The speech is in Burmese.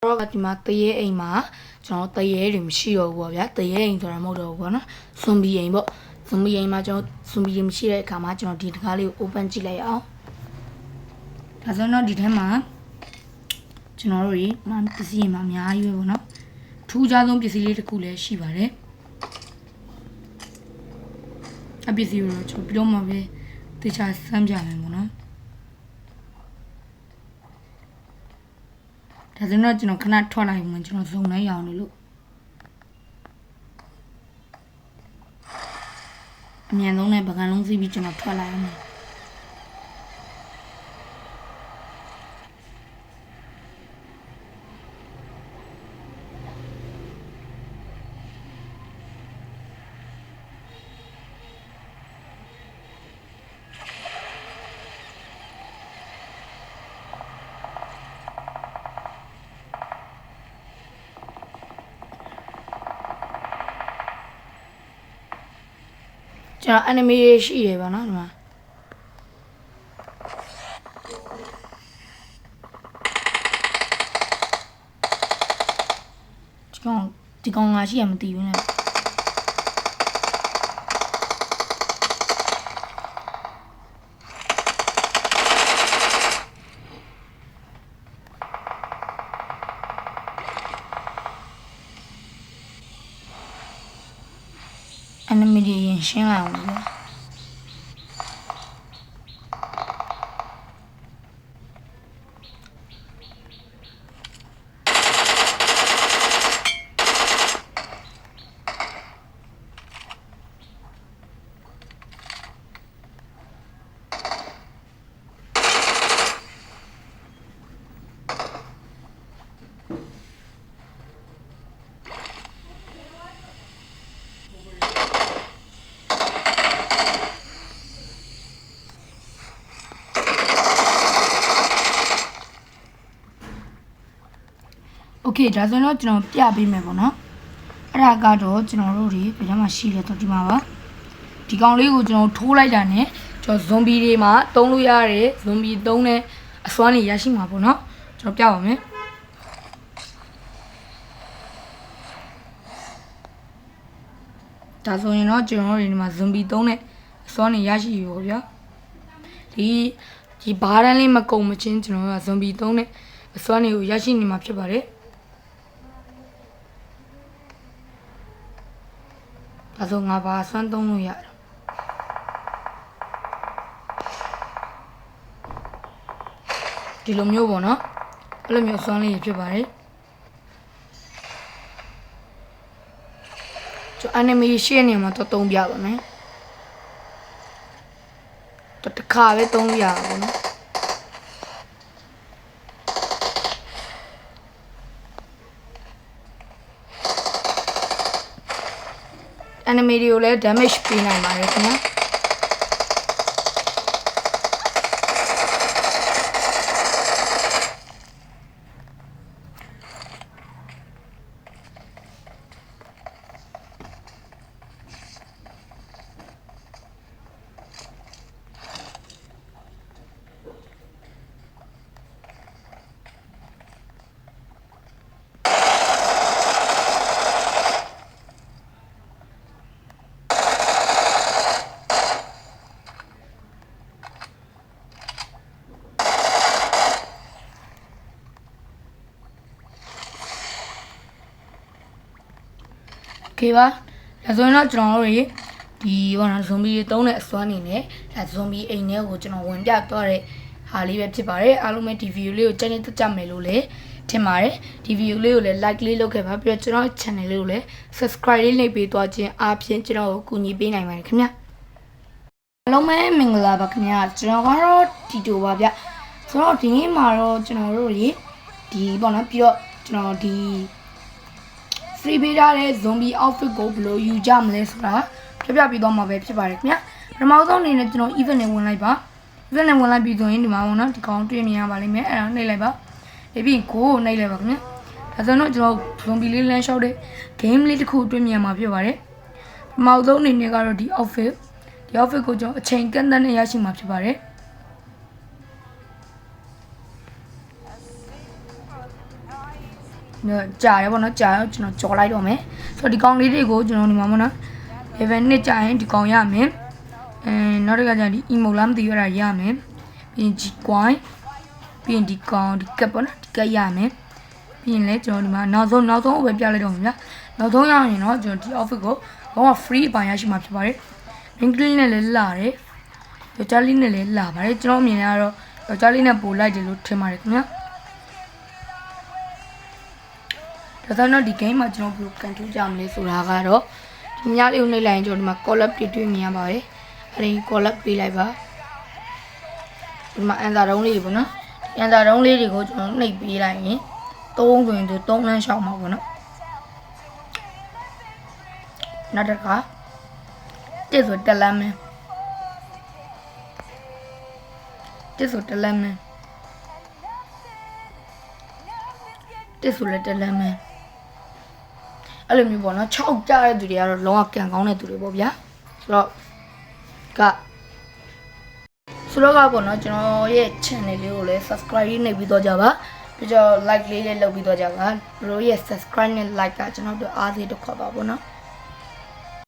တော့ဒီမှာတရေအိမ်မှာကျွန်တော်တရေတွေမရှိတော့ဘူးပေါ့ဗျာတရေအိမ်ဆိုတာမဟုတ်တော့ဘူးပေါ့နော်ဇွန်ဘီအိမ်ပေါ့ဇွန်ဘီအိမ်မှာကျွန်တော်ဇွန်ဘီတွေမရှိတဲ့အခါမှာကျွန်တော်ဒီတကားလေးကို open ကြည့်လိုက်အောင်ဒါဆိုတော့ဒီထဲမှာကျွန်တော်တို့ဒီမှာပစ္စည်းတွေမှာအများကြီးပဲပေါ့နော်ထူးခြားဆုံးပစ္စည်းလေးတစ်ခုလည်းရှိပါတယ်အပစ္စည်းကိုကျွန်တော်ပြောမှာပဲတခြားစမ်းပြမယ်ပေါ့နော်ဒါဆိုတော့ကျွန်တော်ခဏထွက်လိုက်မှကျွန်တော်စုံလိုက်ရအောင်လို့အမြန်ဆုံးနဲ့ပကံလုံးစီးပြီးကျွန်တော်ထွက်လိုက်အောင်ကျွန်တော် anime ရှိရပါတော့ဒီမှာဒီကောင်ငါရှိရမသိဘူးနဲ့anime တွေရင်ရှင်းလိုက်အောင်ဗျာโอเคဒါဆိုတော့ကျွန်တော်ပြပေးမယ်ပေါ့နော်အဲ့ဒါကတော့ကျွန်တော်တို့တွေဘယ်မှာရှိလဲတော့ဒီမှာပါဒီကောင်လေးကိုကျွန်တော်ထိုးလိုက်တာ ਨੇ ကျွန်တော်ဇွန်ဘီတွေမှာသုံးလို့ရတယ်ဇွန်ဘီသုံးတဲ့အစွမ်းတွေရရှိမှာပေါ့နော်ကျွန်တော်ပြပါမယ်ဒါဆိုရင်တော့ကျွန်တော်တို့ဒီမှာဇွန်ဘီသုံးတဲ့အစွမ်းတွေရရှိပြီပေါ့ဗျာဒီဘားတန်းလေးမကုံမချင်းကျွန်တော်ကဇွန်ဘီသုံးတဲ့အစွမ်းတွေကိုရရှိနေမှာဖြစ်ပါတယ်ဒါဆိုငါဘာဆွမ်းသုံးလို့ရတယ်ဒီလိုမျိုးပေါ့နော်အဲ့လိုမျိုးဆွမ်းလေးဖြစ်ပါတယ်ကျွန်တော် anime ရှင်းနေမှာတော့သုံးပြပါမယ်တော့တစ်ခါပဲသုံးပြရပါဘောနော်anime တွေကိုလည်း damage ပေးနိုင်ပါတယ်ခင်ဗျာโอเคပါဒါဆိုရင်တော့ကျွန်တော်တို့ဒီဘောနော်ဇွန်ဘီတွေတုံးတဲ့အစွမ်းနေနဲ့ဒါဇွန်ဘီအိမ်ထဲကိုကျွန်တော်ဝင်ပြသွားတဲ့ဟာလေးပဲဖြစ်ပါတယ်အားလုံးပဲဒီဗီဒီယိုလေးကိုကြိုက်နေတတ်ကြမယ်လို့လည်းထင်ပါတယ်ဒီဗီဒီယိုလေးကိုလည်း like လေးလုပ်ခဲ့ပါပြီးတော့ကျွန်တော် channel လေးကိုလည်း subscribe လေးနှိပ်ပေးသွားခြင်းအားဖြင့်ကျွန်တော်ကိုကူညီပေးနိုင်ပါတယ်ခင်ဗျာအားလုံးပဲမင်္ဂလာပါခင်ဗျာကျွန်တော်ကတော့ဒီတိုပါဗျဆိုတော့ဒီနေ့မှာတော့ကျွန်တော်တို့ဒီပေါ့နော်ပြီးတော့ကျွန်တော်ဒီfree ပေးထားတဲ့ zombie outfit ကိုဘယ်လိုယူကြမလဲဆိုတာပြပြပြီးတော့မှာပဲဖြစ်ပါတယ်ခင်ဗျာပထမဆုံးအနေနဲ့ကျွန်တော် event နဲ့ဝင်လိုက်ပါ event နဲ့ဝင်လိုက်ပြီးဆိုရင်ဒီမှာပေါ့နော်ဒီကောင်တွေ့မြင်ရပါလိမ့်မယ်အဲ့ဒါနှိပ်လိုက်ပါပြီးကိုနှိပ်လိုက်ပါခင်ဗျာဒါဆိုတော့ကျွန်တော် zombie လေးလမ်းလျှောက်တဲ့ game လေးတစ်ခုတွေ့မြင်မှာဖြစ်ပါတယ်ပထမဆုံးအနေနဲ့ကတော့ဒီ outfit ကိုကျွန်တော်အချိန်ကန့်သတ်နဲ့ရရှိမှာဖြစ်ပါတယ် This ကြာရပေါ့နော်ကြာတော့ကျွန်တော်ကြော်လိုက်တော့မယ်ဆိုတော့ဒီကောင်လေးတွေကိုကျွန်တော်ဒီမှာပေါ့နော် level 2ကြာရင်ဒီကောင်ရမယ်နောက်တစ်ခါကျရင်ဒီ emote လားမသိရတာရမယ်ပြီးရင် G coin ပြီးရင်ဒီကောင်ဒီကပ်ပေါ့နော်ဒီကပ်ရမယ်ပြီးရင်လည်းကျွန်တော်ဒီမှာနောက်ဆုံးပဲပြလိုက်တော့ဗျာနောက်ဆုံးရရင်တော့ကျွန်တော်ဒီ outfit ကိုဘောက free အပိုင်းရရှိမှာဖြစ်ပါတယ် link လေးနဲ့လည်းလာတယ်ယောက်ျားလေးနဲ့လည်းလာပါတယ်ကျွန်တော်အမြင်နဲ့ကတော့ယောက်ျားလေးနဲ့ပို့လိုက်တယ်လို့ထင်ပါတယ်ခင်ဗျာဒါဆိုတော့ဒီ game မှာကျွန်တော်ဘယ်လိုကန်ထူးကြမလဲဆိုတာကတော့ဒီညလေးကိုနှိပ်လိုက်ရင်ကျွန်တော်ဒီမှာ collab တွေ့မြင်ရပါတယ်အဲဒီ collab ပေးလိုက်ပါဒီမှာအန်စာတုံးလေးတွေပေါ့နော်အန်စာတုံးလေးတွေကိုကျွန်တော်နှိပ်ပေးလိုက်ရင်3ဆိုရင်သူ3လမ်းရှောက်မှာပေါ့နော်နောက်တစ်ခါတစ်ဆိုတက်လမ်းမယ်တစ်ဆိုတက်လမ်းမယ်တစ်ဆိုလည်းတက်လမ်းမယ်အဲ့လိုမျိုးပေါ့နော်6ကြားတဲ့သူတွေကတော့လုံးဝကန်ကောင်းတဲ့သူတွေပေါ့ဗျာဆိုတော့ပေါ့နော်ကျွန်တော်ရဲ့ channel လေးကိုလည်း subscribe လေးနှိပ်ပြီးတော့ကြပါပြီးတော့ like လေးလည်းလုပ်ပြီးတော့ကြပါဘရိုရဲ့ subscribe နဲ့ like ကကျွန်တော်တို့အားသေးတော့ခေါ်ပါပေါ့နော်